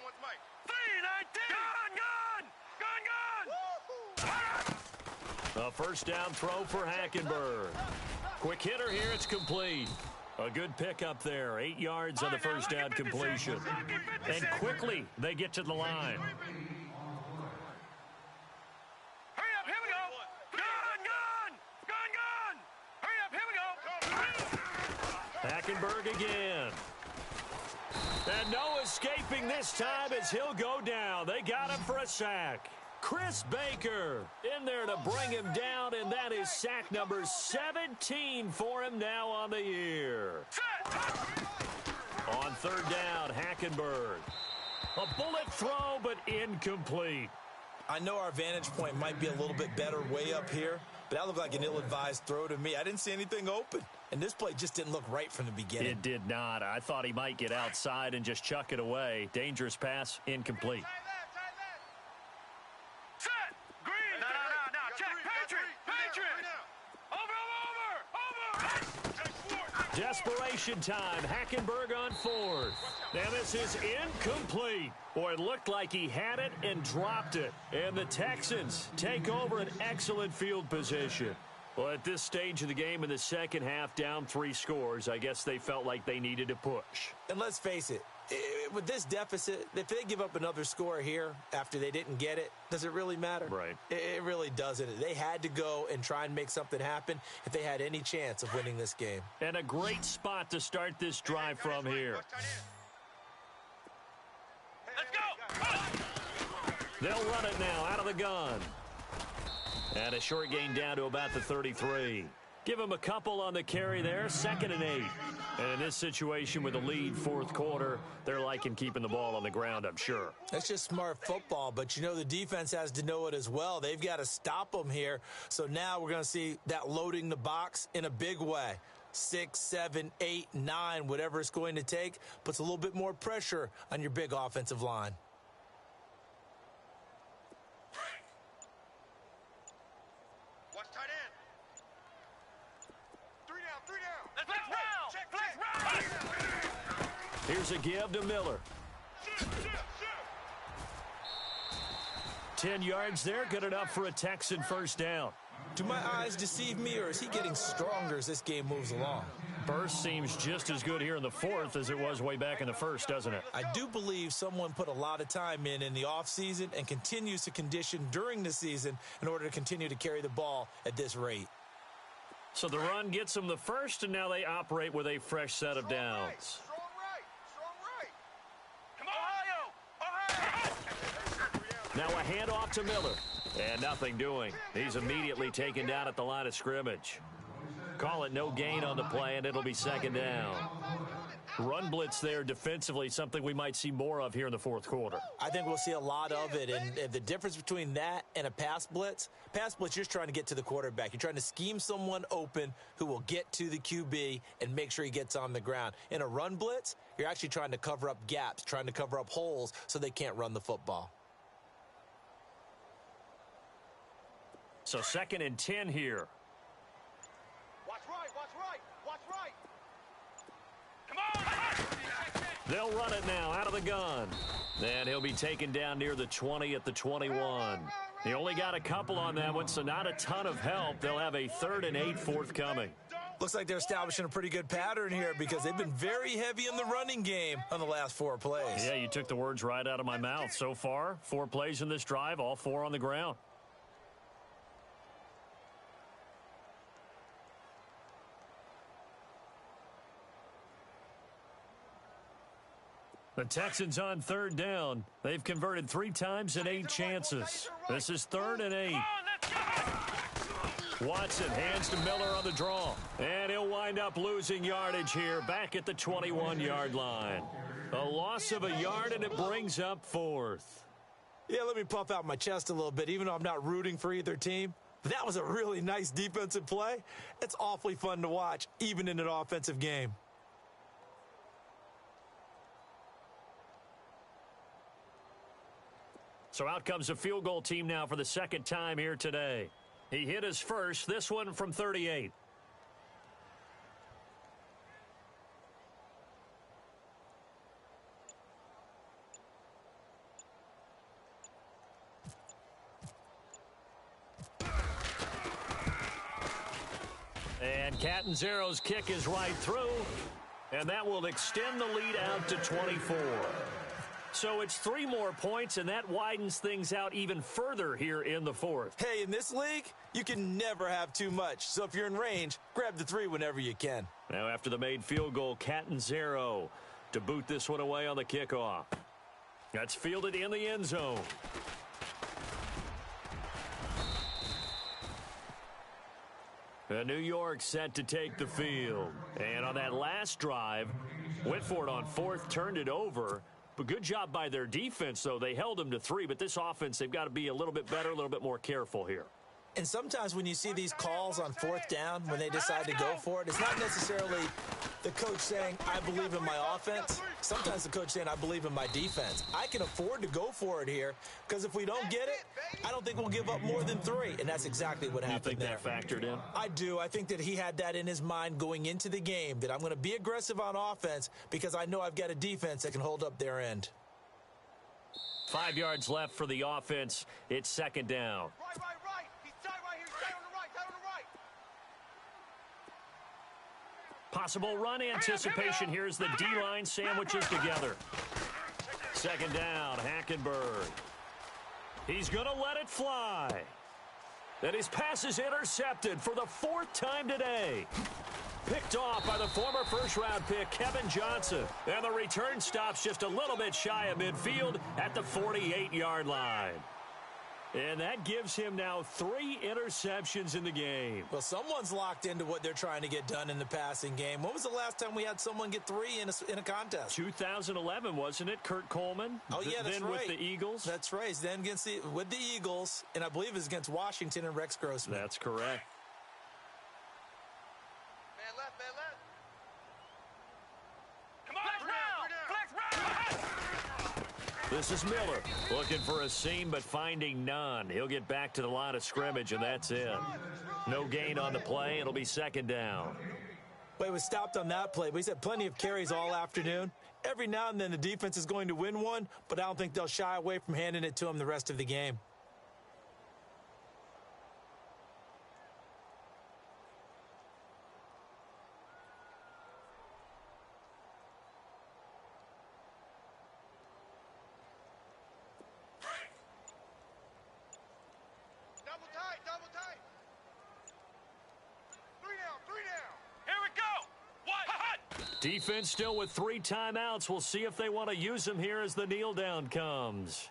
319! Gun! A first down throw for Hackenberg. Quick hitter here, it's complete. A good pickup there, 8 yards on the first down completion. And quickly, they get to the line. Hurry up, here we go! Gun! Hurry up, here we go! Hackenberg again. And no escaping this time as he'll go down. They got him for a sack. Chris Baker in there to bring him down, and that is sack number 17 for him now on the year. On third down, Hackenberg. A bullet throw, but incomplete. I know our vantage point might be a little bit better way up here, but that looked like an ill-advised throw to me. I didn't see anything open, and this play just didn't look right from the beginning. It did not. I thought he might get outside and just chuck it away. Dangerous pass, incomplete. Set! Green! No, check! Patriot! Over! Desperation time. Hackenberg on 4th. Now this is incomplete. Boy, it looked like he had it and dropped it. And the Texans take over an excellent field position. Well, at this stage of the game in the second half, down 3 scores, I guess they felt like they needed to push. And let's face it, with this deficit, if they give up another score here after they didn't get it, does it really matter? Right. It really doesn't. They had to go and try and make something happen if they had any chance of winning this game. And a great spot to start this drive from here. Let's go! They'll run it now out of the gun. And a short gain down to about the 33. Give him a couple on the carry there, 2nd and 8. And in this situation with a lead, 4th quarter, they're liking keeping the ball on the ground, I'm sure. That's just smart football, but you know the defense has to know it as well. They've got to stop them here. So now we're going to see that loading the box in a big way. 6, 7, 8, 9, whatever it's going to take, puts a little bit more pressure on your big offensive line. Watch tight end. 3 down. Let's round! Here's a give to Miller. 10 yards there, good enough for a Texan first down. Do my eyes deceive me, or is he getting stronger as this game moves along? Burst seems just as good here in the 4th as it was way back in the 1st, doesn't it? I do believe someone put a lot of time in the offseason and continues to condition during the season in order to continue to carry the ball at this rate. So the run gets them the first, and now they operate with a fresh set of downs. Strong right. Come on, Now a handoff to Miller. And nothing doing. He's immediately taken down at the line of scrimmage. Call it no gain on the play, and it'll be second down. Run blitz there defensively, something we might see more of here in the fourth quarter. I think we'll see a lot of it, and the difference between that and a pass blitz, you're just trying to get to the quarterback. You're trying to scheme someone open who will get to the QB and make sure he gets on the ground. In a run blitz, you're actually trying to cover up gaps, trying to cover up holes so they can't run the football. So 2nd and 10 here. Watch right. Come on. They'll run it now out of the gun. And he'll be taken down near the 20 at the 21. He only got a couple on that one, so not a ton of help. They'll have a 3rd and 8 forthcoming. Looks like they're establishing a pretty good pattern here because they've been very heavy in the running game on the last 4 plays. Yeah, you took the words right out of my mouth. So far, 4 plays in this drive, all 4 on the ground. The Texans on 3rd down. They've converted 3 times in 8 chances. This is 3rd and 8. Watson hands to Miller on the draw. And he'll wind up losing yardage here back at the 21-yard line. A loss of a yard, and it brings up 4th. Yeah, let me puff out my chest a little bit, even though I'm not rooting for either team. But that was a really nice defensive play. It's awfully fun to watch, even in an offensive game. So out comes a field goal team now for the 2nd time here today. He hit his first, this one from 38. And Catanzaro's kick is right through, and that will extend the lead out to 24. So it's 3 more points, and that widens things out even further here in the 4th. Hey, in this league, you can never have too much. So if you're in range, grab the 3 whenever you can. Now after the made field goal, Catanzaro to boot this one away on the kickoff. That's fielded in the end zone. New York set to take the field. And on that last drive, went for it on 4th, turned it over. But good job by their defense, though. They held them to 3, but this offense, they've got to be a little bit better, a little bit more careful here. And sometimes when you see these calls on 4th down, when they decide to go for it, it's not necessarily the coach saying, I believe in my offense. Sometimes the coach saying, I believe in my defense. I can afford to go for it here because if we don't get it, I don't think we'll give up more than 3. And that's exactly what happened there. You think that factored in? I do. I think that he had that in his mind going into the game, that I'm going to be aggressive on offense because I know I've got a defense that can hold up their end. 5 yards left for the offense. It's 2nd down. Right. He's tight right here. He's tight on the right. Possible run anticipation. Here's the D-line sandwiches together. 2nd down, Hackenberg. He's going to let it fly. And his pass is intercepted for the 4th time today. Picked off by the former first-round pick, Kevin Johnson. And the return stops just a little bit shy of midfield at the 48-yard line. And that gives him now 3 interceptions in the game. Well, someone's locked into what they're trying to get done in the passing game. When was the last time we had someone get 3 in a contest? 2011, wasn't it? Kurt Coleman? Oh, yeah, that's then right. With the Eagles? That's right. Then with the Eagles, and I believe it was against Washington and Rex Grossman. That's correct. Man left. Come on, flex round. This is Miller looking for a seam but finding none. He'll get back to the line of scrimmage, and that's it. No gain on the play. It'll be 2nd down. Well, he was stopped on that play, but he's had plenty of carries all afternoon. Every now and then the defense is going to win one, but I don't think they'll shy away from handing it to him the rest of the game. Double tight. 3 down. Defense still with 3 timeouts. We'll see if they want to use them here as the kneel down comes.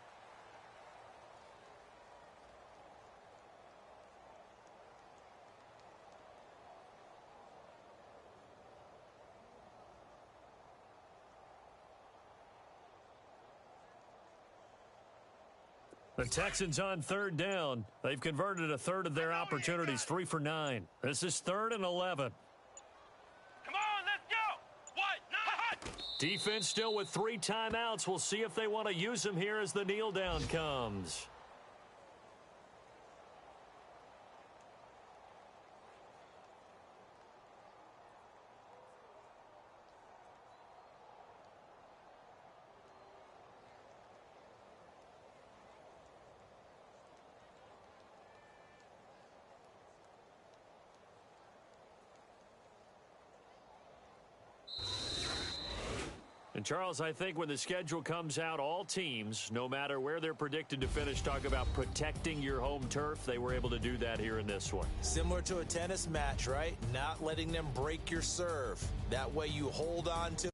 The Texans on 3rd down. They've converted a third of their opportunities, 3 for 9. This is 3rd and 11. Come on, let's go. What? Defense still with 3 timeouts. We'll see if they want to use them here as the kneel down comes. And, Charles, I think when the schedule comes out, all teams, no matter where they're predicted to finish, talk about protecting your home turf. They were able to do that here in this one. Similar to a tennis match, right? Not letting them break your serve. That way you hold on to